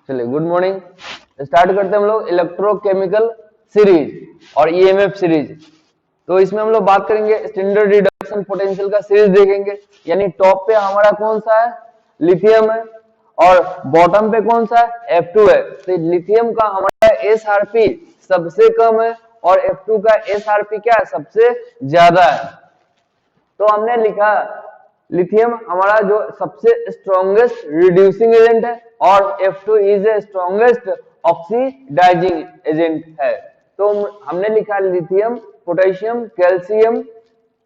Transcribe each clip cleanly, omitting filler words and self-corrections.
चलिए good morning. Start करते हैं हम लोग इलेक्ट्रोकेमिकल सीरीज और ईएमएफ सीरीज। तो इसमें हम लोग बात करेंगे स्टैंडर्ड रिडक्शन पोटेंशियल का सीरीज देखेंगे। यानी टॉप पे हमारा कौन सा है, लिथियम है, और बॉटम पे कौन सा है, F2 है। तो लिथियम का हमारा SRP सबसे कम है और F2 का SRP क्या है, सबसे ज्यादा है। तो हमने लिखा लिथियम हमारा जो सबसे स्ट्रॉन्गेस्ट रिड्यूसिंग एजेंट है और F2 is a strongest oxidizing agent है। तो हमने लिखा lithium, potassium, calcium,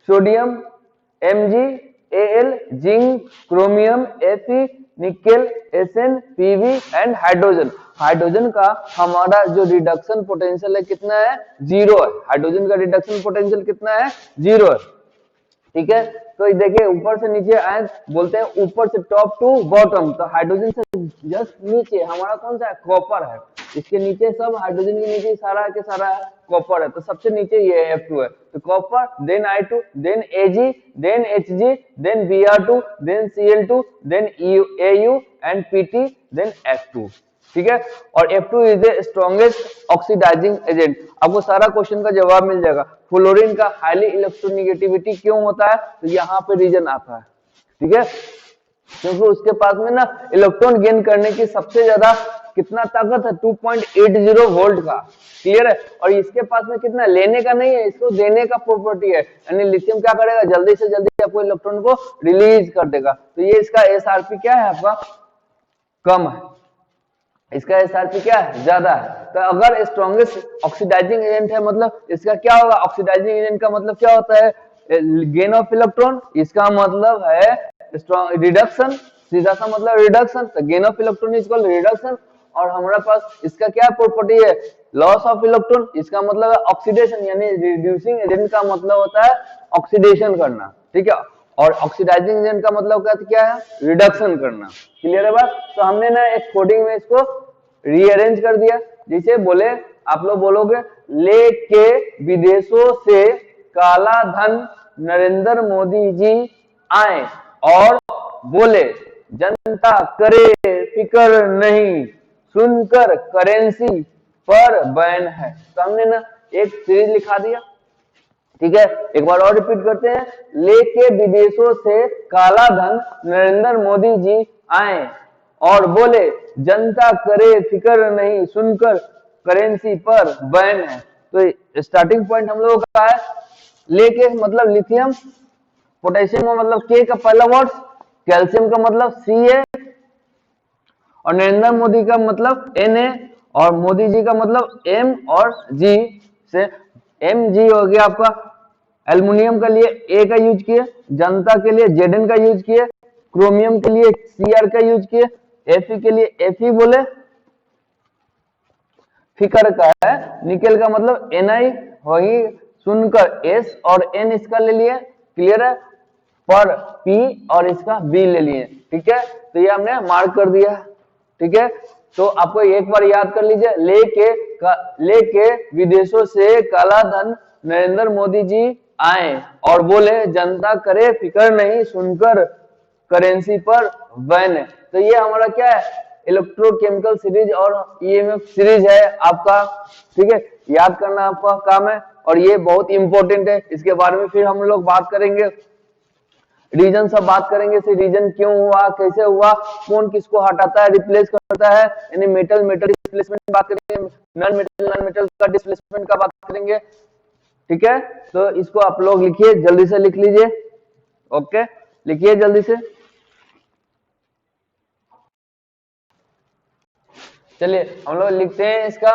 sodium, Mg, Al, zinc, chromium, Fe, nickel, Sn, Pb and hydrogen. Hydrogen का हमारा जो रिडक्शन पोटेंशियल है कितना है, 0 है। हाइड्रोजन का रिडक्शन पोटेंशियल कितना है, 0 है। ठीक है, तो देखिए ऊपर से नीचे आए, बोलते हैं ऊपर से टॉप टू बॉटम। तो हाइड्रोजन से जस्ट नीचे हमारा कौन सा है, कॉपर है। इसके नीचे सब हाइड्रोजन के नीचे सारा के सारा कॉपर है। तो सबसे नीचे ये F2 है। तो copper, then I2, then Ag, then Hg, then Br2, then Cl2, then Au and Pt, then F2। ठीक है, और F2 is a strongest oxidizing agent. आपको सारा क्वेश्चन का जवाब मिल जाएगा। फ्लोरीन का हाईली इलेक्ट्रोनेगेटिविटी क्यों होता है, तो यहाँ पे रीजन आता है। ठीक है, क्योंकि उसके पास में ना इलेक्ट्रॉन गेन करने की सबसे ज्यादा कितना ताकत है, 2.80 वोल्ट का। क्लियर है, और इसके पास में कितना लेने का नहीं है, इसको देने का प्रॉपर्टी है। यानी लिथियम क्या करेगा, जल्दी से जल्दी आपको इलेक्ट्रॉन को रिलीज कर देगा। तो ये इसका SRP क्या है, आपका कम है, इसका SRP क्या है, ज्यादा है। तो अगर स्ट्रॉन्गेस्ट ऑक्सीडाइजिंग एजेंट है, मतलब इसका क्या होगा, ऑक्सीडाइजिंग एजेंट का मतलब क्या होता है, गेन ऑफ इलेक्ट्रॉन। इसका मतलब है स्ट्रॉन्ग रिडक्शन, सीधा सा मतलब रिडक्शन। तो gain of electron is equal reduction. और हमारे पास इसका क्या प्रॉपर्टी है, लॉस ऑफ इलेक्ट्रॉन। इसका मतलब है ऑक्सीडेशन, यानी रिड्यूसिंग एजेंट का मतलब होता है ऑक्सीडेशन करना। ठीक है, और ऑक्सीडाइजिंग एजेंट का मतलब क्या है, रिडक्शन करना। क्लियर है बात। तो हमने ना एक कोडिंग में इसको रीअरेंज कर दिया। जैसे बोले, आप लोग बोलोगे, लेके विदेशों से काला धन नरेंद्र मोदी जी आए और बोले जनता करे फिक्र नहीं, सुनकर करेंसी पर बैन है। तो हमने ना एक सीरीज लिखा दिया। ठीक है, एक बार और रिपीट करते हैं, लेके विदेशों से काला धन नरेंद्र मोदी जी आए और बोले जनता करे फिक्र नहीं, सुनकर करेंसी पर बैन है। तो स्टार्टिंग पॉइंट हम लोगों का है लेके मतलब लिथियम, पोटेशियम का मतलब K का पहला वर्ड, कैल्शियम का मतलब Ca, और नरेंद्र मोदी का मतलब Na, और मोदी जी का मतलब M और G से। Mg हो गया आपका, एल्युमिनियम के लिए A का यूज किए, जनता के लिए Zn का यूज किए, क्रोमियम के लिए Cr का यूज किए, Fe के लिए Fe बोले, फिकर का है, निकेल का मतलब Ni, वही सुनकर S और N इसका ले लिए। क्लियर है, पर P और इसका B ले लिए। ठीक है, तो ये हमने मार्क कर दिया। ठीक है, तो आपको एक बार याद कर लीजिए, लेके विदेशों से काला धन नरेंद्र मोदी जी आए और बोले जनता करे फिक्र नहीं, सुनकर करेंसी पर बैन है। तो ये हमारा क्या है, इलेक्ट्रोकेमिकल सीरीज और ईएमएफ सीरीज है आपका। ठीक है, याद करना आपका काम है और ये बहुत इंपॉर्टेंट है। इसके बारे में फिर हम लोग बात करेंगे, रीजन सब बात करेंगे, रीजन क्यों हुआ, कैसे हुआ, कौन किसको हटाता है, रिप्लेस करता है, यानी मेटल मेटल डिस्प्लेसमेंट बात करेंगे, नॉन मेटल का डिस्प्लेसमेंट का बात करेंगे। ठीक है, तो इसको आप लोग लिखिए, जल्दी से लिख लीजिए। ओके, लिखिए जल्दी से। चलिए हम लोग लिखते हैं, इसका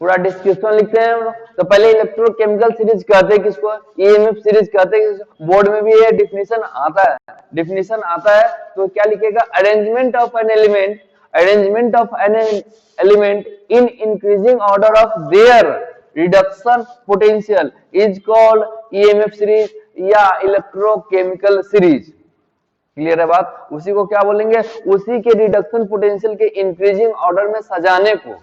पूरा डिस्क्रिप्शन लिखते हैं हम लोग। तो पहले इलेक्ट्रोकेमिकल सीरीज कहते हैं किसको, ईएमएफ सीरीज कहते हैं। बोर्ड में भी ये डिफिनेशन आता है। तो क्या लिखेगा, arrangement of an element in increasing order of their reduction potential is called EMF series या इलेक्ट्रोकेमिकल सीरीज। क्लियर है बात। उसी को क्या बोलेंगे, उसी के रिडक्शन पोटेंशियल के इंक्रीजिंग ऑर्डर में सजाने को,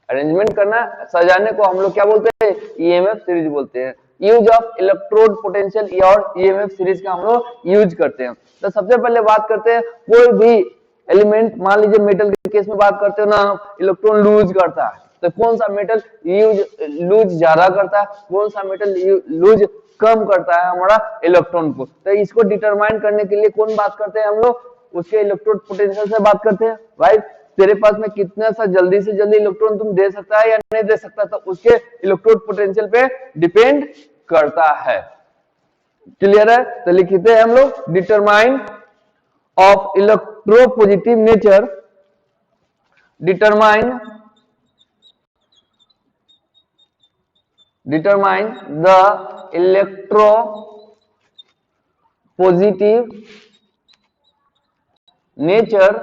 अरेंजमेंट करना, सजाने को हम लोग क्या बोलते हैं, ईएमएफ सीरीज बोलते हैं। यूज ऑफ इलेक्ट्रोड पोटेंशियल और ईएमएफ सीरीज का हम लोग यूज करते हैं। तो सबसे पहले बात करते हैं, कोई भी एलिमेंट, मान लीजिए मेटल के केस में बात करते हो ना, इलेक्ट्रॉन लूज करता है, तो कौन सा मेटल लूज ज्यादा करता है, कौन सा मेटल लूज कम करता है हमारा इलेक्ट्रॉन को। तो इसको डिटरमाइन करने के लिए कौन बात करते हैं हम लोग, उसके इलेक्ट्रोड पोटेंशियल से बात करते हैं। भाई तेरे पास में कितना सा जल्दी से जल्दी इलेक्ट्रॉन तुम दे सकता है या नहीं दे सकता, तो उसके इलेक्ट्रोड पोटेंशियल पे डिपेंड करता है। क्लियर है? तो लिखते हैं हम लोग determine of electropositive nature, determine the electropositive nature,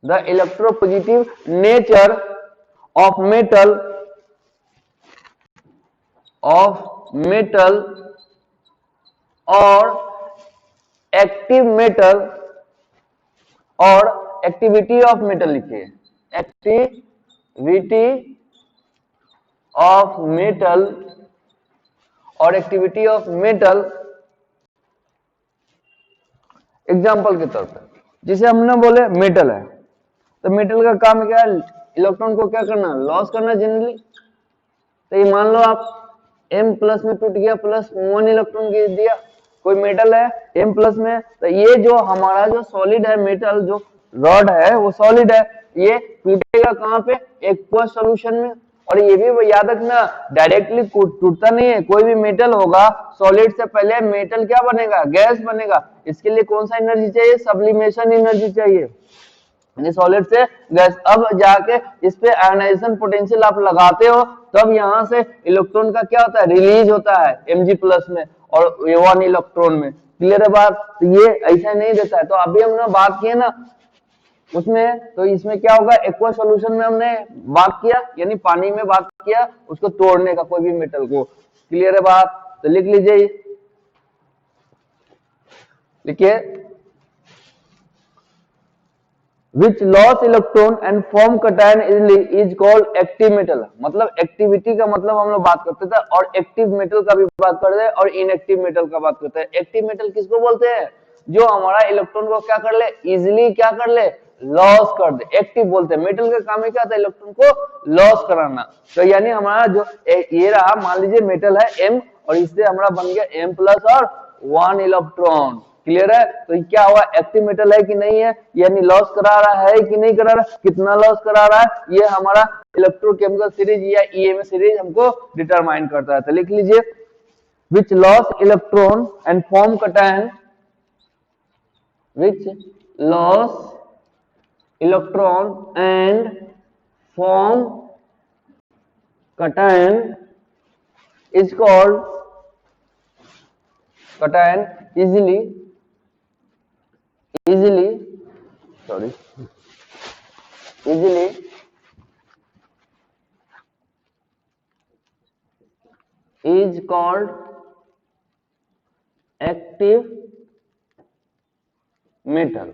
the electropositive nature of metal or active metal और activity of metal लिखिए, activity of metal और एक्टिविटी ऑफ मेटल। एग्जाम्पल के तौर पर जिसे हमने बोले मेटल है, तो मेटल का काम क्या है, इलेक्ट्रॉन को क्या करना, लॉस करना जनरली। तो ये मान लो आप M प्लस में टूट गया, प्लस 1 इलेक्ट्रॉन दिया, कोई मेटल है M प्लस में, तो ये जो हमारा जो सॉलिड है मेटल, जो रॉड है वो सॉलिड है, ये टूटेगा कहाँ पे, एक्वस सॉल्यूशन में। और ये भी याद रखना, डायरेक्टली टूटता नहीं है, कोई भी मेटल होगा सॉलिड से पहले मेटल क्या बनेगा, गैस बनेगा। इसके लिए कौन सा एनर्जी चाहिए, सब्लिमेशन एनर्जी चाहिए, सॉलिड से गैस। अब जाके इस पे आयनाइजेशन पोटेंशियल आप लगाते हो, तब यहाँ से इलेक्ट्रॉन का क्या होता है, रिलीज होता है Mg प्लस में और 1 इलेक्ट्रॉन में। क्लियर है बात? तो ये ऐसा नहीं देता है। तो अभी हमने बात की है ना उसमें, तो इसमें क्या होगा, एक्वा सॉल्यूशन में हमने बात किया, यानी पानी में बात किया उसको तोड़ने का, कोई भी मेटल को। क्लियर है बात? तो लिख लीजिए, लिखिए, which loss electron and form cation easily is called active metal। मतलब एक्टिविटी का मतलब हम लोग बात करते थे, और एक्टिव मेटल का भी बात करते हैं, और इनएक्टिव मेटल का बात करते हैं। एक्टिव मेटल किसको बोलते हैं, जो हमारा इलेक्ट्रॉन को क्या कर ले, इजिली क्या कर ले, लॉस कर दे, एक्टिव बोलते हैं। मेटल का काम है क्या होता है, इलेक्ट्रॉन को लॉस कराना। तो यानी हमारा जो ये रहा, मान लीजिए मेटल है M, और इससे हमारा बन गया M प्लस और 1 इलेक्ट्रॉन। क्लियर है? तो क्या हुआ, एक्टिव मेटल है कि नहीं है, यानी लॉस करा रहा है कि नहीं करा रहा, कितना लॉस करा रहा है, ये हमारा इलेक्ट्रोकेमिकल सीरीज या ईएमएफ सीरीज हमको डिटरमाइन करता है। तो लिख लीजिए, which loss electron and form cation, which loss electron and form cation is called, cation easily is called active metal,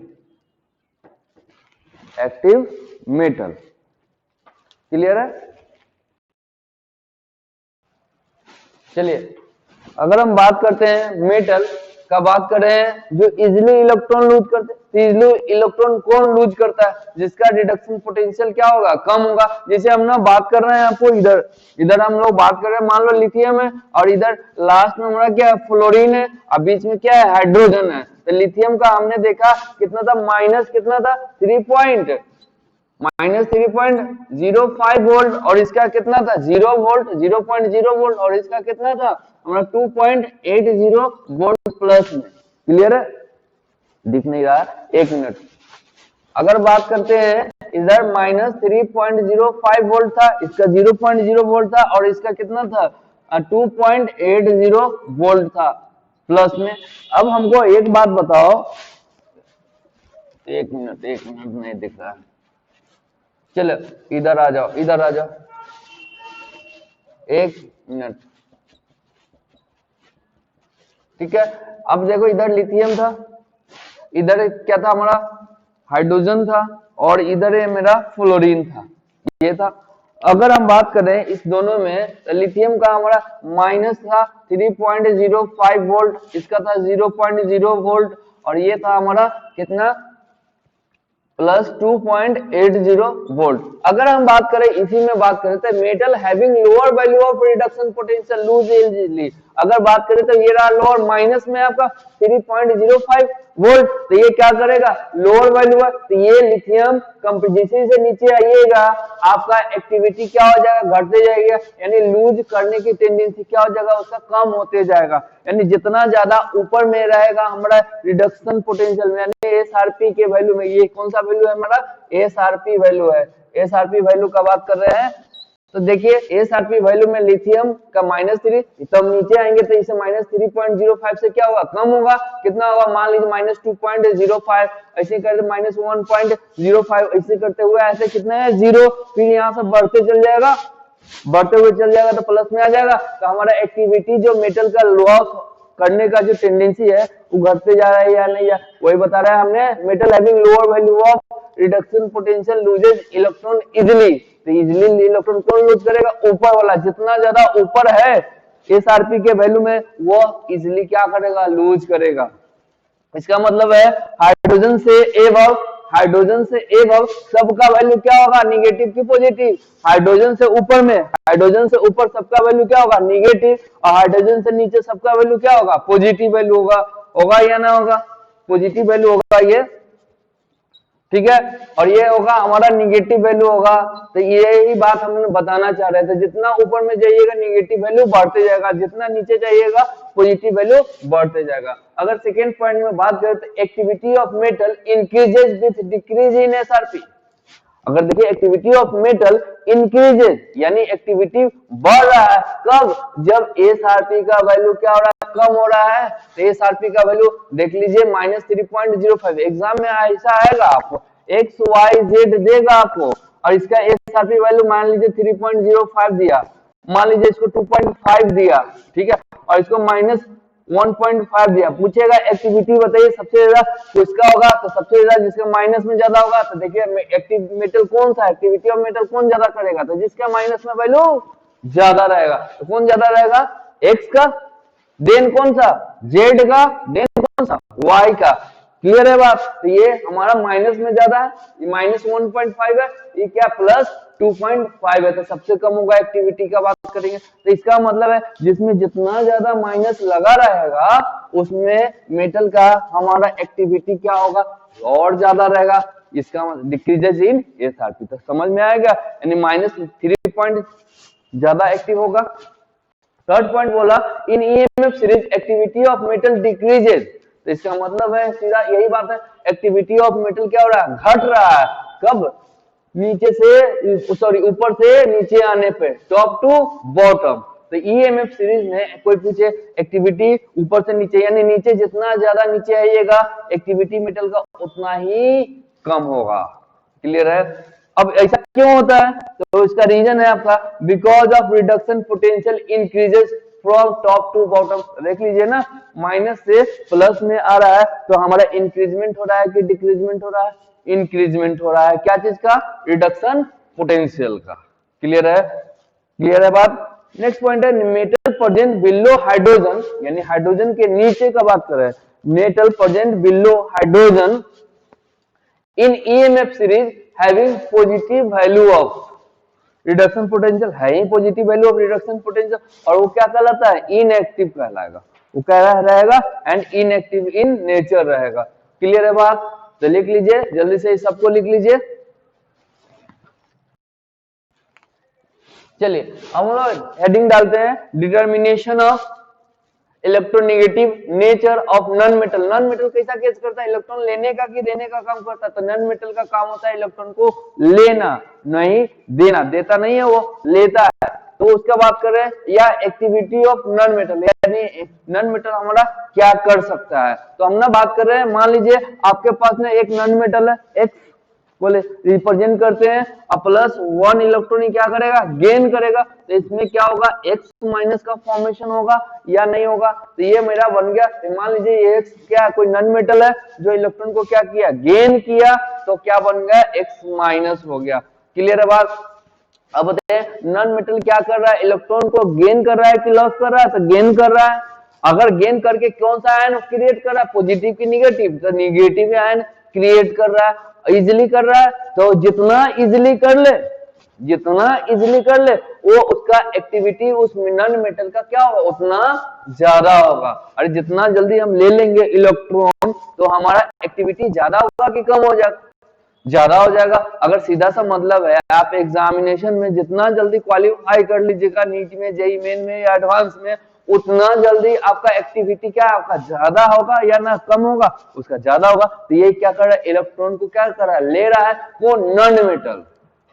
active metal। Clear है? चलिए अगर हम बात करते हैं मेटल का, बात कर रहे हैं जो इजिली इलेक्ट्रॉन लूज करते हैं। इजिली इलेक्ट्रॉन कौन लूज करता है, जिसका रिडक्शन पोटेंशियल क्या होगा, कम होगा। जैसे हम ना बात कर रहे हैं आपको, इधर हम लोग बात कर रहे हैं, मान लो लिथियम है, और इधर लास्ट में हमारा क्या है, फ्लोरीन है, और बीच में क्या है, हाइड्रोजन है। तो लिथियम का हमने देखा कितना था, माइनस कितना था, 3.05 वोल्ट, और इसका कितना था, 0 वोल्ट, 0.0 वोल्ट, और इसका कितना था हमारा 2.80 वोल्ट प्लस में। क्लियर है? दिख नहीं रहा, एक मिनट। अगर बात करते हैं इधर माइनस 3.05 वोल्ट था, इसका 0.0 वोल्ट था, और इसका कितना था 2.80 वोल्ट था प्लस में। अब हमको एक बात बताओ, एक मिनट नहीं दिख रहा है, चलो इधर आ जाओ, इधर आ जाओ, एक मिनट, ठीक है। अब देखो इधर लिथियम था, इधर क्या था हमारा, हाइड्रोजन था, और इधर ये मेरा फ्लोरीन था, ये था। अगर हम बात करें इस दोनों में, तो लिथियम का हमारा माइनस था 3.05 वोल्ट, इसका था 0.0 वोल्ट, और ये था हमारा कितना प्लस 2.80 वोल्ट। अगर हम बात करें इसी में बात करें तो metal having lower value of reduction potential lose easily, अगर बात करें तो ये रहा लोअर, माइनस में आपका 3.05 वोल्ट, तो ये क्या करेगा लोअर वैल्यू है, तो ये लिथियम कंपोजिशन से नीचे आइएगा आपका एक्टिविटी क्या हो जाएगा घटते जाएगा, यानी लूज करने की टेंडेंसी क्या हो जाएगा उसका कम होते जाएगा, यानी जितना ज्यादा ऊपर में रहेगा हमारा रिडक्शन पोटेंशियल में, यानी एसआरपी के वैल्यू में, ये कौन सा वैल्यू है हमारा एसआरपी वैल्यू है, एसआरपी वैल्यू का बात कर रहे हैं, तो देखिए एसआरपी वैल्यू में लिथियम का -3, तब नीचे आएंगे तो इसे -3.05 से क्या होगा कम होगा, कितना होगा मान लीजिए -2.05, ऐसे करते -1.05, ऐसे करते हुए ऐसे कितना है 0, फिर यहाँ से बढ़ते चल जाएगा, बढ़ते हुए चल जाएगा तो प्लस में आ जाएगा, तो हमारा एक्टिविटी जो मेटल का लॉस करने का जो टेंडेंसी है वो घटते जा रहा है या नहीं, या वही बता रहा है हमने, metal having lower value of reduction potential loses electron easily, तो इजीली इलेक्ट्रॉन कौन लूज करेगा ऊपर वाला, जितना ज्यादा ऊपर है एसआरपी के वैल्यू में वो इजीली क्या करेगा लूज करेगा। इसका मतलब है हाइड्रोजन से एबव, हाइड्रोजन से एबव सबका वैल्यू क्या होगा निगेटिव की पॉजिटिव, हाइड्रोजन से ऊपर में, हाइड्रोजन से ऊपर सबका वैल्यू क्या होगा निगेटिव, और हाइड्रोजन से नीचे सबका वैल्यू क्या होगा पॉजिटिव वैल्यू होगा, होगा या ना होगा पॉजिटिव वैल्यू होगा ये, ठीक है, और ये होगा हमारा निगेटिव वैल्यू होगा, तो यही बात हम बताना चाह रहे थे, जितना ऊपर में जाइएगा निगेटिव वैल्यू बढ़ते जाएगा, जितना नीचे जाइएगा पॉजिटिव वैल्यू बढ़ते जाएगा। अगर सेकेंड पॉइंट में बात करें तो activity of metal increases with decrease in SRP, अगर देखिए एक्टिविटी ऑफ मेटल इंक्रीजेज यानी एक्टिविटी बढ़ रहा है, कब जब एसआरपी का वैल्यू क्या हो रहा है कम हो रहा है, तो एसआरपी का वैल्यू देख लीजिए -3.05, एग्जाम में ऐसा आएगा आपको XYZ देगा आपको, और इसका एसआरपी वैल्यू मान लीजिए 3.05 दिया, मान लीजिए इसको 2.5 दिया, ठीक है, और इसको -1.5 दिया, पूछेगा एक्टिविटी बताइए सबसे ज्यादा किसका होगा, तो सबसे ज्यादा जिसका माइनस में ज्यादा होगा, तो देखिए एक्टिव मेटल कौन सा, एक्टिविटी ऑफ मेटल कौन ज्यादा करेगा, तो जिसका माइनस में वैल्यू ज्यादा रहेगा, तो कौन ज्यादा रहेगा एक्स का, देन कौन सा जेड का, देन कौन सा वाई का, क्लियर है बात, तो ये हमारा माइनस में ज्यादा है, ये -1.5 है, ये क्या +2.5 है, तो सबसे कम होगा एक्टिविटी का बात करेंगे, तो इसका मतलब है जिसमें जितना ज्यादा माइनस लगा रहेगा उसमें मेटल का हमारा एक्टिविटी क्या होगा और ज्यादा रहेगा, इसका मतलब डिक्रीजेस इन एसआरपी, तो समझ में आएगा, यानी -3 पॉइंट ज्यादा एक्टिव होगा। थर्ड पॉइंट बोला in EMF series activity of metal decreases, तो इसका मतलब है सीधा यही बात है, एक्टिविटी ऑफ मेटल क्या हो रहा है घट रहा है, कब नीचे से सॉरी ऊपर से नीचे आने पे, टॉप टू बॉटम, तो ईएमएफ सीरीज में कोई पूछे एक्टिविटी ऊपर से नीचे, यानी नीचे जितना ज्यादा नीचे आइएगा एक्टिविटी मेटल का उतना ही कम होगा, क्लियर है। अब ऐसा क्यों होता है, तो इसका रीजन है आपका because of reduction potential increases from top to bottom, देख लीजिए ना माइनस से प्लस में आ रहा है, तो हमारा इंक्रीजमेंट हो रहा है कि डिक्रीजमेंट हो रहा है, इंक्रीजमेंट हो रहा है, क्या चीज का रिडक्शन पोटेंशियल का, क्लियर है, क्लियर है बात। नेक्स्ट पॉइंट है मेटल प्रेजेंट बिलो हाइड्रोजन, यानी हाइड्रोजन के नीचे का बात कर रहे हैं, metal present below hydrogen in EMF series having positive value of reduction potential, है ही positive value of reduction potential, और वो क्या कहलाता है इनएक्टिव कहलाएगा, वो क्या रहेगा एंड इनएक्टिव इन नेचर रहेगा, क्लियर है बात, तो लिख लीजिए जल्दी से सबको लिख लीजिए। चलिए हम लोग हेडिंग डालते हैं determination of electronegative nature of non metal, non metal कैसा केस करता है इलेक्ट्रॉन लेने का कि देने का काम करता है, तो नॉन मेटल का काम होता है इलेक्ट्रॉन को लेना नहीं देना, देता नहीं है वो लेता है, तो उसका बात कर रहे हैं, या एक्टिविटी ऑफ नॉन मेटल, यानी नॉन मेटल हमारा क्या कर सकता है, तो हम ना बात कर रहे हैं मान लीजिए आपके पास में एक नॉन मेटल है एक्स बोले रिप्रेजेंट करते हैं, अब +1 इलेक्ट्रॉन क्या करेगा गेन करेगा, तो इसमें क्या होगा x माइनस का फॉर्मेशन होगा या नहीं होगा, तो ये मेरा बन गया, मान लीजिए ये x क्या कोई नॉन मेटल है जो इलेक्ट्रॉन को क्या किया गेन किया, तो क्या बन गया x माइनस हो गया, क्लियर है बात। अब बताइए नॉन मेटल क्या कर रहा है इलेक्ट्रॉन को गेन कर रहा है कि लॉस कर रहा है, तो गेन कर रहा है, अगर गेन करके कौन सा आयन क्रिएट कर रहा है पॉजिटिव की निगेटिव, तो निगेटिव आयन क्रिएट कर रहा है, इजिली कर रहा है, तो जितना इजिली कर ले, जितना इजिली कर ले वो उसका एक्टिविटी उस नॉन मेटल का क्या होगा, उतना ज्यादा होगा। और जितना जल्दी हम ले लेंगे इलेक्ट्रॉन तो हमारा एक्टिविटी ज्यादा होगा कि कम हो जाएगा, ज्यादा हो जाएगा। अगर सीधा सा मतलब है आप एग्जामिनेशन में जितना जल्दी क्वालिफाई कर लीजिएगा नीट में, जेई मेन में या एडवांस में, उतना जल्दी आपका एक्टिविटी क्या आपका ज्यादा होगा या ना कम होगा, उसका ज्यादा होगा। तो ये क्या कर रहा है, इलेक्ट्रॉन को क्या कर रहा है, ले रहा है वो नॉन मेटल।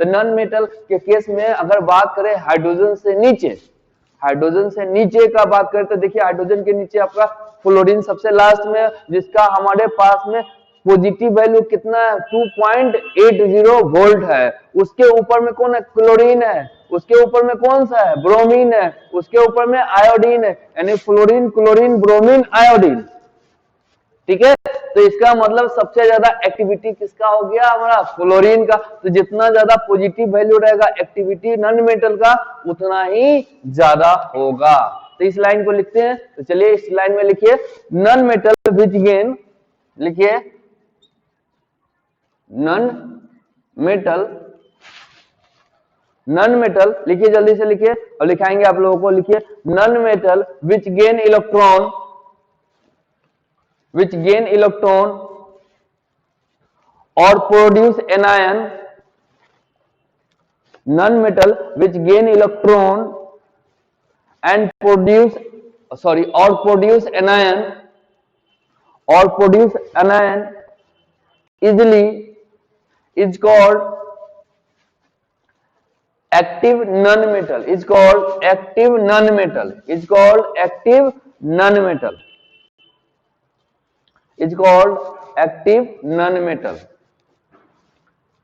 तो नॉन मेटल के केस में अगर बात करें हाइड्रोजन से नीचे, हाइड्रोजन से नीचे का बात करें तो देखिए हाइड्रोजन के नीचे आपका फ्लोरीन सबसे लास्ट में, जिसका हमारे पास में पॉजिटिव वैल्यू कितना है, 2.80 वोल्ट है। उसके ऊपर में कौन है, क्लोरीन है। उसके ऊपर में कौन सा है, ब्रोमीन है। उसके ऊपर में आयोडीन है, यानी फ्लोरीन, क्लोरीन, ब्रोमीन, आयोडीन। ठीक है, तो इसका मतलब सबसे ज्यादा एक्टिविटी किसका हो गया, हमारा फ्लोरीन का। तो जितना ज्यादा पॉजिटिव वैल्यू रहेगा एक्टिविटी नॉन मेटल का, उतना ही ज्यादा होगा। तो इस लाइन को लिखते हैं, तो चलिए इस लाइन में लिखिए नॉन मेटल विच गेन, लिखिए नॉन मेटल, नॉन मेटल लिखिए, जल्दी से लिखिए और लिखाएंगे आप लोगों को, लिखिए non metal which gain electron, which gain electron or produce anion, non-metal which gain electron and produce or produce anion easily is called active non-metal, is called active non-metal, is called active non-metal, is called active non-metal।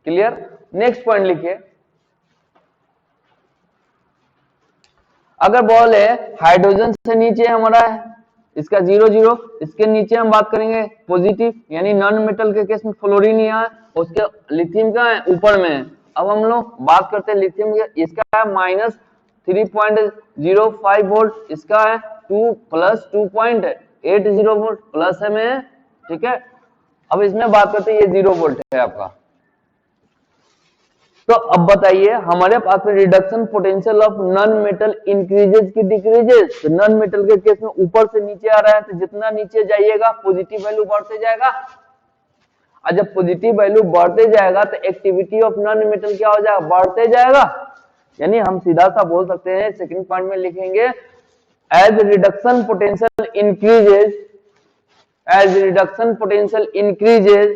Clear. Next point लिखिए, अगर बोले hydrogen से नीचे हमारा है इसका 0 0, इसके नीचे हम बात करेंगे पॉजिटिव, यानी नॉन मेटल के केस में फ्लोरीन यहाँ है, उसके लिथियम का है ऊपर में। अब हम लोग बात करते हैं लिथियम, इसका है -3.05 वोल्ट, इसका है 2 + 2.80 वोल्ट प्लस है में। ठीक है, अब इसमें बात करते हैं ये 0 वोल्ट है आपका। तो अब बताइए हमारे पास में reduction potential of non metal increases की डिक्रीजेज। तो नॉन मेटल के केस में ऊपर से नीचे आ रहा है, तो जितना नीचे जाइएगा पॉजिटिव वैल्यू बढ़ते जाएगा, और जब पॉजिटिव वैल्यू बढ़ते जाएगा तो एक्टिविटी ऑफ नॉन मेटल क्या हो जाएगा, बढ़ते जाएगा। यानी हम सीधा सा बोल सकते हैं, सेकंड पॉइंट में लिखेंगे as reduction potential increases, as reduction potential increases,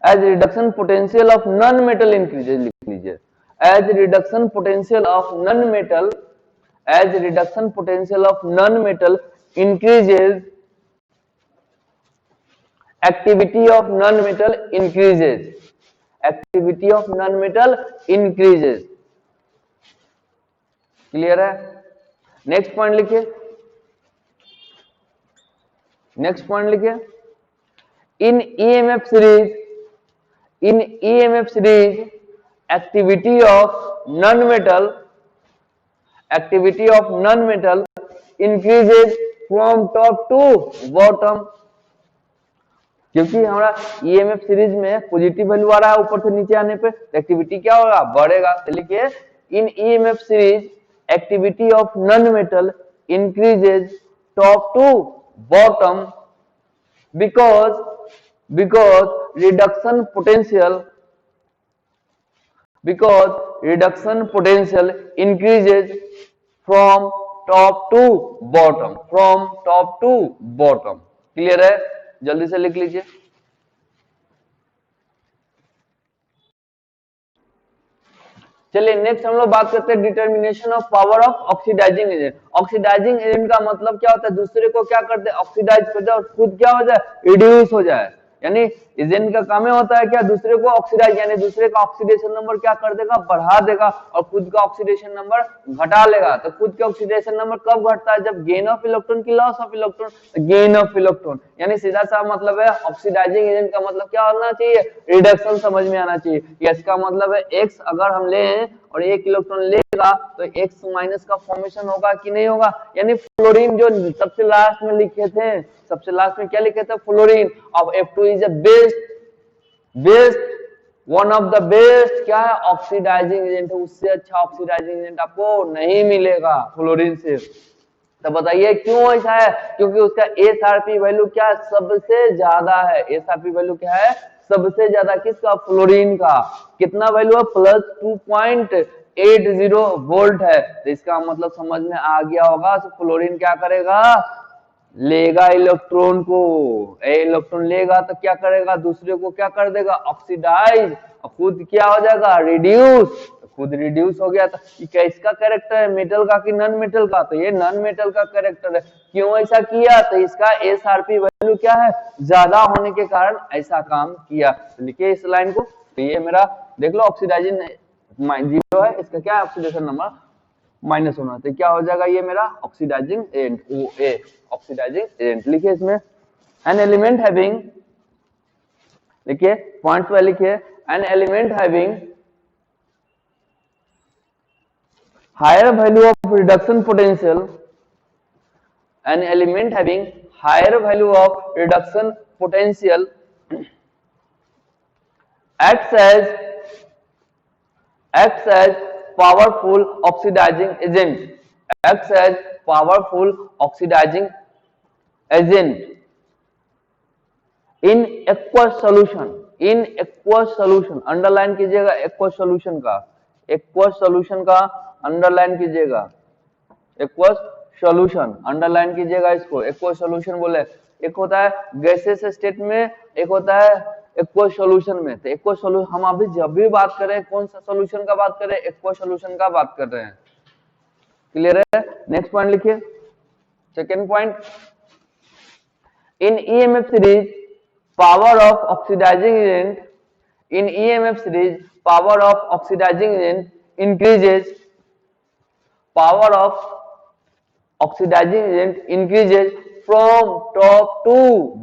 as reduction potential of non-metal increases, लिख लीजिए as reduction potential of non-metal, as reduction potential of non-metal increases, activity of non-metal increases, activity of non-metal increases। Clear है। Next point लिखिए, next point लिखिए in EMF series, in EMF series activity of non metal, activity of non metal increases from top to bottom. क्योंकि हमारा EMF series में positive value आ रहा है, ऊपर से नीचे आने पे एक्टिविटी क्या होगा, बढ़ेगा। तो लिखिए in EMF series activity of non metal increases top to bottom because reduction potential, because reduction potential increases from top to bottom, from top to bottom। Clear है, जल्दी से लिख लीजिए। चलिए नेक्स्ट हम लोग बात करते हैं determination of power of oxidizing agent. Oxidizing agent का मतलब क्या होता है, दूसरे को क्या करते हैं, ऑक्सीडाइज करते हैं और खुद क्या हो जाए, रिड्यूस हो जाए। यानी एजेंट का काम होता है क्या, दूसरे को ऑक्सीडाइज, यानी दूसरे का ऑक्सीडेशन नंबर क्या कर देगा, बढ़ा देगा, और खुद का ऑक्सीडेशन नंबर घटा लेगा। तो खुद का ऑक्सीडेशन नंबर कब घटता है, जब गेन ऑफ इलेक्ट्रॉन की loss of electron, gain of electron. यानी सीधा सा मतलब है ऑक्सीडाइजिंग एजेंट का मतलब क्या होना चाहिए, रिडक्शन समझ में आना चाहिए। इसका मतलब है एक्स अगर हम ले और 1 इलेक्ट्रॉन लेगा तो एक्स माइनस का फॉर्मेशन होगा कि नहीं होगा। यानी फ्लोरीन जो सबसे लास्ट में लिखे थे, सबसे लास्ट में क्या लिखे थे, फ्लोरीन। अब F2 is a best best, one of the best क्या है, ऑक्सीडाइजिंग एजेंट है। उससे अच्छा ऑक्सीडाइजिंग एजेंट आपको नहीं मिलेगा फ्लोरीन से। तो बताइए क्यों ऐसा है? क्योंकि उसका एसआरपी वैल्यू क्या सबसे ज्यादा है। एसआरपी वैल्यू क्या है सबसे ज्यादा, किसका, फ्लोरीन का। कितना वैल्यू है, प्लस 2.80 वोल्ट है। तो इसका मतलब समझ में आ गया होगा। तो फ्लोरीन क्या करेगा, लेगा इलेक्ट्रॉन को, इलेक्ट्रॉन लेगा तो क्या करेगा, दूसरे को क्या कर देगा, ऑक्सीडाइज, और खुद क्या हो जाएगा, रिड्यूस। खुद रिड्यूस हो गया। तो क्या इसका कैरेक्टर है, मेटल का कि नॉन मेटल का? तो ये नॉन मेटल का कैरेक्टर है। क्यों ऐसा किया, तो इसका एसआरपी वैल्यू क्या है, ज्यादा होने के कारण ऐसा काम किया। तो लिखिए इस लाइन को। तो ये मेरा देख लो, ऑक्सीडाइजिंग 0 है, इसका क्या है, ऑक्सीडेशन नंबर माइनस होना। तो क्या हो जाएगा ये मेरा oxidizing agent, OA, oxidizing agent. लिखिए इसमें एन एलिमेंट हैविंग, लिखिए पॉइंट्स पे लिखिए, an element having higher value of reduction potential, an element having higher value of reduction potential acts as powerful oxidizing agent, acts as powerful oxidizing agent in aqueous solution, in aqueous solution, underline कीजिएगा aqueous solution का, aqueous solution का underline कीजिएगा, aqueous solution underline कीजिएगा इसको। Aqueous solution बोले, एक होता है गैसेस स्टेट में, एक होता है एक्वस सॉल्यूशन में। तो एक्वस सॉल्यूशन हम अभी जब भी बात करें कौन सा सॉल्यूशन का बात करें, एक्वस सॉल्यूशन का बात कर रहे हैं। क्लियर है? नेक्स्ट पॉइंट लिखिए, second point, in EMF series power of oxidizing agent, in EMF series power of oxidizing agent increases, power of oxidizing agent increases from top to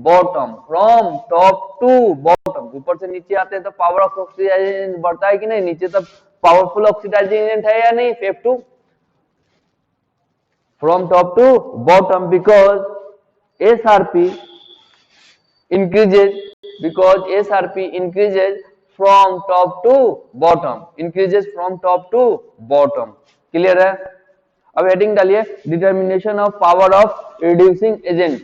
bottom, from top to bottom, ऊपर से नीचे आते हैं तो power of oxidizing agent बढ़ता है कि नहीं, नीचे तब पावरफुल ऑक्सीडाइजिंग एजेंट है या नहीं, फेफ टू, from top to bottom, because SRP increases, because SRP increases from top to bottom, increases from top to bottom। Clear है? अब हेडिंग डालिए, determination of power of reducing agent,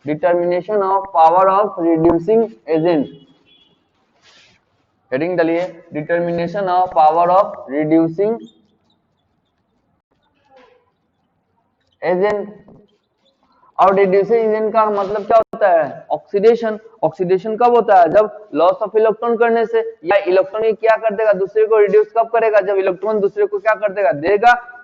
determination of power of reducing agent. Heading डालिए, determination of power of reducing agent. और reducing agent का मतलब क्या होता है, ऑक्सीडेशन। ऑक्सीडेशन कब होता है, जब लॉस ऑफ इलेक्ट्रॉन करने से, या इलेक्ट्रॉन क्या कर देगा, दूसरे को रिड्यूस कब करेगा, जब इलेक्ट्रॉन दूसरे को क्या कर देगा, देगा,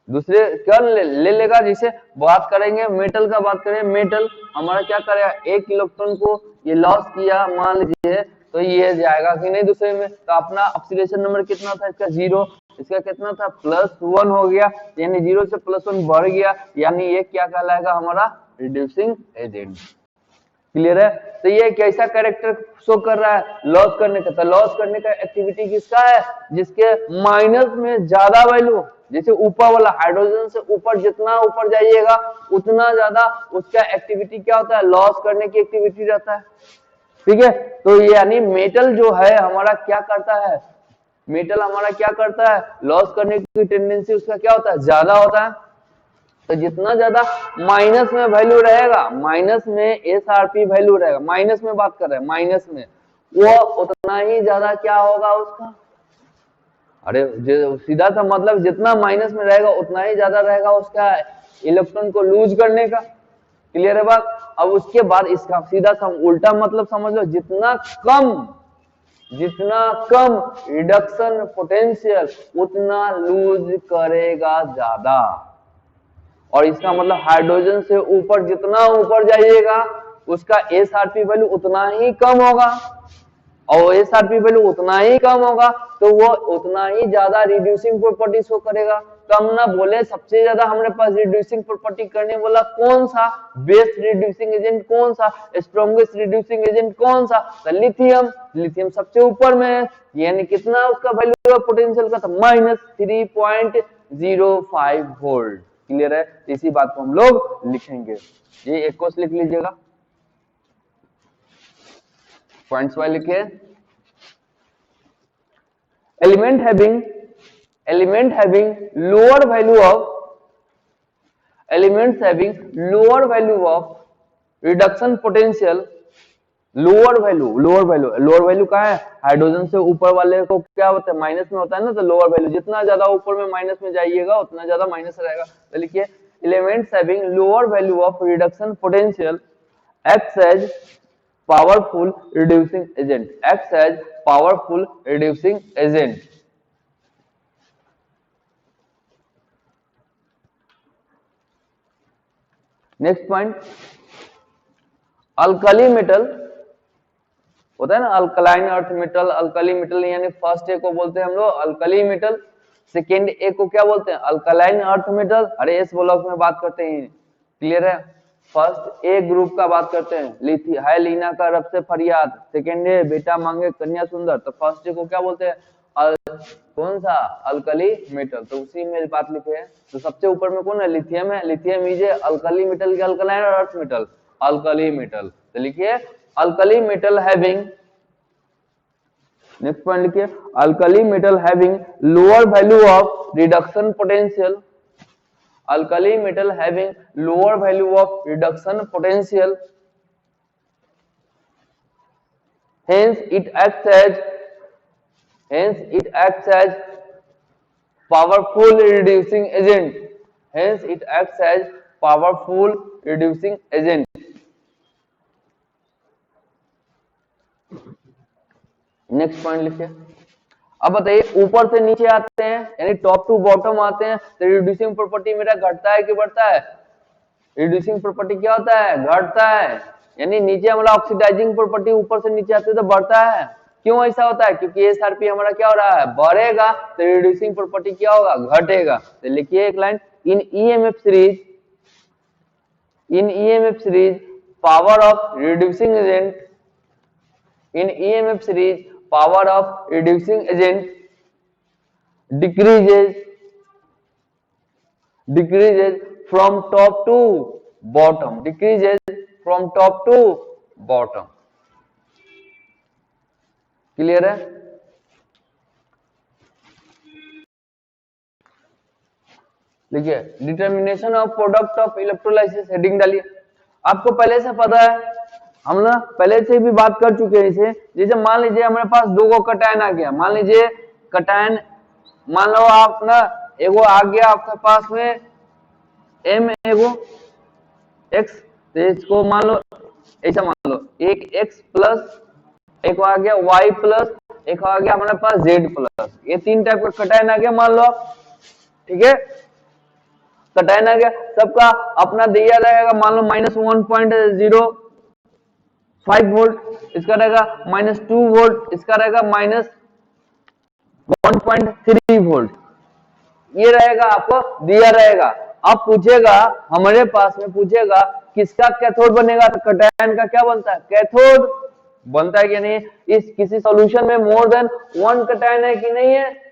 दूसरे क्या ले लेगा। जिसे बात करेंगे मेटल का, बात करें मेटल, हमारा क्या करेगा, एक इलेक्ट्रॉन को ये लॉस किया मान लीजिए, तो ये जाएगा कि नहीं दूसरे में। तो अपना ऑक्सीडेशन नंबर कितना था इसका, 0, इसका कितना था, +1 हो गया, यानी 0 से +1 बढ़ गया, यानी ये क्या कहलाएगा, हमारा रिड्यूसिंग एजेंट। क्लियर है? तो ये कैसा कैरेक्टर शो कर रहा है, लॉस करने का। तो लॉस करने का एक्टिविटी किसका है, जिसके माइनस में ज्यादा वैल्यू, जैसे ऊपर वाला हाइड्रोजन से ऊपर जितना ऊपर जाइएगा उतना ज्यादा उसका एक्टिविटी क्या होता है, लॉस करने की एक्टिविटी रहता है। ठीक है? तो ये यानी मेटल जो है हमारा क्या करता है, मेटल हमारा क्या करता है, लॉस करने की टेंडेंसी उसका क्या होता है, ज्यादा होता है। तो जितना ज्यादा माइनस में वैल्यू रहेगा, माइनस में एसआरपी वैल्यू रहेगा, माइनस में बात कर रहे हैं, माइनस में, वो उतना ही ज्यादा क्या होगा उसका, अरे सीधा सा मतलब जितना माइनस में रहेगा उतना ही ज्यादा रहेगा उसका इलेक्ट्रॉन को लूज करने का। क्लियर है बात? अब उसके बाद इसका सीधा सा उल्टा मतलब समझ लो, जितना कम रिडक्शन पोटेंशियल उतना लूज करेगा ज्यादा। और इसका मतलब हाइड्रोजन से ऊपर जितना ऊपर जाइएगा उसका एसआरपी वैल्यू उतना ही कम होगा, और एसआरपी वैल्यू उतना ही कम होगा तो वो उतना ही ज्यादा रिड्यूसिंग प्रॉपर्टी शो करेगा। तो हम ना बोले सबसे ज्यादा हमारे पास रिड्यूसिंग प्रॉपर्टी करने वाला कौन सा, बेस्ट रिड्यूसिंग एजेंट कौन सा, स्ट्रॉन्गेस्ट रिड्यूसिंग एजेंट कौन सा, तो लिथियम। लिथियम सबसे ऊपर में है, यानी कितना उसका वैल्यू पोटेंशियल का था, -3.05 वोल्ट। क्लियर है? इसी बात को हम लोग लिखेंगे, ये एक कोस लिख लीजिएगा। पॉइंट्स वाइज लिखिए। Element having lower value of elements having lower value of reduction potential, lower value कहाँ है? हाइड्रोजन से ऊपर वाले को क्या होता है? माइनस में होता है ना, तो लोअर वैल्यू जितना ज्यादा ऊपर में माइनस में जाइएगा उतना ज्यादा माइनस रहेगा। तो लिखिए elements having lower value of reduction potential acts as powerful reducing agent. Next point, alkali metal होता है ना, alkaline earth metal, alkali metal, यानी फर्स्ट ए को बोलते हैं हम लोग अल्कली मेटल, सेकेंड ए को क्या बोलते हैं? Alkaline earth metal. अरे इस ब्लॉक में बात करते हैं, क्लियर है? फर्स्ट ए ग्रुप का बात करते हैं, लिथी है लीना का रब से फरियाद, सेकेंड ए बेटा मांगे कन्या सुंदर, तो फर्स्ट ए को क्या बोलते हैं? कौन सा? Alkali metal. तो उसी में बात लिखे है। तो सबसे ऊपर में कौन है? लिथियम है। लिथियम इज अल्कली मेटल के अल्कलाइन और अर्थ मेटल? Alkali metal. तो लिखिए alkali metal having, next point लिखिए alkali metal having lower value of reduction potential, alkali metal having lower value of reduction potential, hence it acts as powerful reducing agent, next point लिखिए। अब बताइए ऊपर से नीचे आते हैं यानी टॉप टू बॉटम आते हैं तो रिड्यूसिंग प्रॉपर्टी मेरा घटता है कि बढ़ता है? रिड्यूसिंग प्रॉपर्टी क्या होता है? घटता है। यानी नीचे हमारा ऑक्सीडाइजिंग प्रॉपर्टी ऊपर से नीचे आते तो बढ़ता है। क्यों ऐसा होता है? क्योंकि एसआरपी हमारा क्या हो रहा है? बढ़ेगा, तो रिड्यूसिंग प्रॉपर्टी क्या होगा? घटेगा। तो लिखिए एक line, in EMF series power of reducing agent, in EMF series power of reducing agent decreases from top to bottom, clear है? देखिए determination of product of electrolysis heading डालिए। आपको पहले से पता है, हम ना पहले से भी बात कर चुके हैं इसे। जैसे मान लीजिए हमारे पास दो को कटायन आ गया, मान लीजिए कटायन, मान लो आप ना एगो आ गया आपके पास में m एगो x, तो इसको मान लो ऐसा मान लो एक x प्लस एक आ गया y प्लस एक आ गया हमारे पास z प्लस, ये तीन टाइप का कटायन आ गया मान लो, ठीक है? कटायन आ गया, सबका अपना दिया रहेगा, मान लो -1.05 वोल्ट, इसका रहेगा -2 वोल्ट, इसका रहेगा -1.3 वोल्ट, ये रहेगा आपको दिया रहेगा। अब पूछेगा हमारे पास में पूछेगा किसका कैथोड बनेगा, तो कटायन का क्या बनता है? कैथोड बनता है कि नहीं? इस किसी सॉल्यूशन में मोर देन 1 कटायन है कि नहीं है?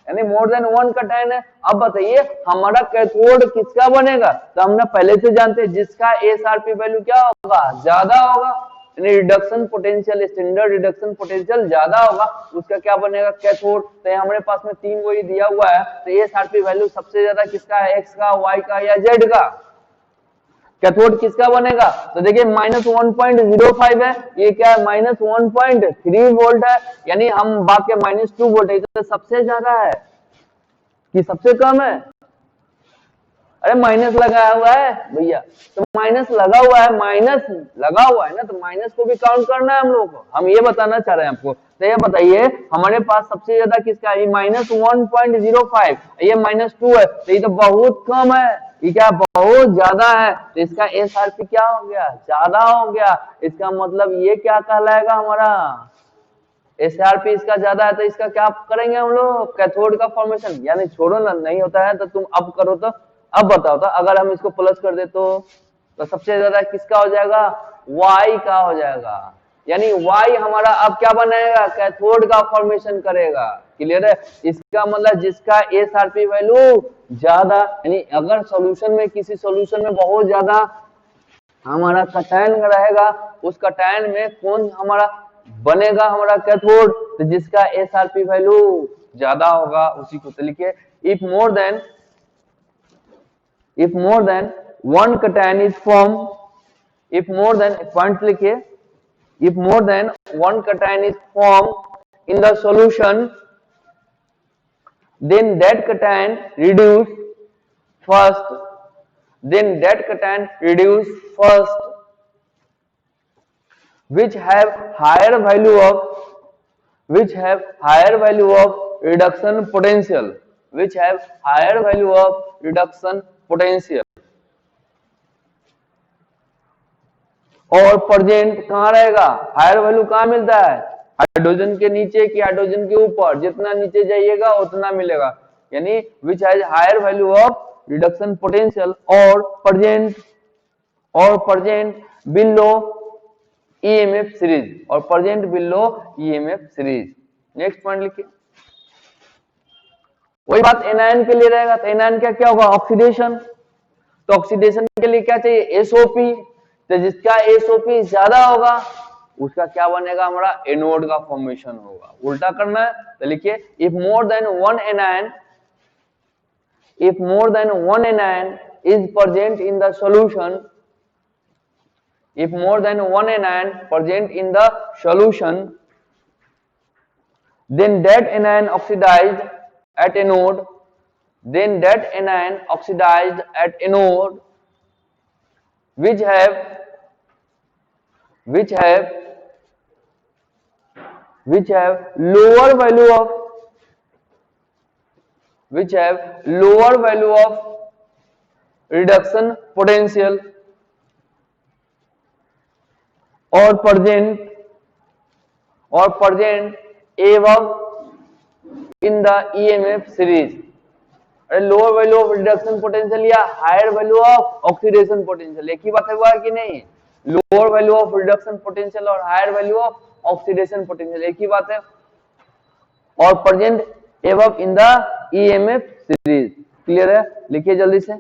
यानी मोर देन 1 कटायन है। अब बताइए हमारा कैथोड किसका बनेगा? तो हमने पहले से जानते हैं जिसका एसआरपी वैल्यू क्या होगा? ज्यादा होगा, यानी reduction potential, standard reduction potential ज्यादा होगा, उसका क्या बनेगा? कैथोड। तो हमारे पास में 3 वही दिया हुआ है, तो एसआरपी वैल्यू सबसे ज्यादा किसका है? एक्स का, वाई का या जेड का? कैथोड किसका बनेगा? तो देखिए -1.05 है, ये क्या है? -1.3 वोल्ट है, यानी हम बात के -2 वोल्ट है, तो सबसे ज्यादा है कि सबसे कम है? अरे माइनस लगाया हुआ है भैया, तो माइनस लगा हुआ है, ना, तो माइनस को भी काउंट करना है हम लोग को, हम ये बताना चाह रहे हैं आपको। तो ये बताइए हमारे पास सबसे ज्यादा किसका है? -1.05, ये -2 है, तो ये तो बहुत कम है, ये क्या बहुत ज्यादा है, तो इसका एसआरपी क्या हो गया? ज्यादा हो गया। इसका मतलब ये क्या कहलाएगा? हमारा एसआरपी इसका ज्यादा है, तो इसका क्या करेंगे हम लोग? कैथोड का फॉर्मेशन, यानी छोड़ो ना, नहीं होता है तो तुम अब करो। तो अब बताओ, तो अगर हम इसको प्लस कर दे तो सबसे ज्यादा किसका हो जाएगा? Y का हो जाएगा, यानी Y हमारा अब क्या बनाएगा? कैथोड का फॉर्मेशन करेगा। क्लियर है? इसका मतलब जिसका एसआरपी वैल्यू ज्यादा, यानी अगर सॉल्यूशन में किसी सॉल्यूशन में बहुत ज्यादा हमारा कटायन रहेगा, उस कटायन में कौन हमारा बनेगा हमारा कैथोड, तो जिसका एसआरपी वैल्यू ज्यादा होगा उसी को। तो लिखिए if more than one cation is form, if more than point लिखिए, if more than one cation is formed in the solution, then that cation reduce first, which have higher value of reduction potential, और present कहां रहेगा, higher value कहां मिलता है, hydrogen के नीचे कि हाइड्रोजन के ऊपर, जितना नीचे जाइएगा उतना मिलेगा, यानी which has higher value of reduction potential और present below EMF series, next point लिखिए। वही बात एनायन के लिए रहेगा, तो एनायन क्या होगा, ऑक्सीडेशन। तो ऑक्सीडेशन के लिए क्या चाहिए, एसओपी। तो जिसका एसओपी ज्यादा होगा उसका क्या बनेगा, हमारा एनोड का फॉर्मेशन होगा। उल्टा करना है तो लिखिए if more than one anion is present in the solution, then that anion oxidized at anode, which have lower value of reduction potential or present above in the EMF series। Lower value of reduction potential या higher value of oxidation potential, एक ही बात हुआ कि नहीं, lower value of reduction potential और higher value of oxidation potential एक ही बात है, और present above in the EMF series. Clear है, लिखिए जल्दी से।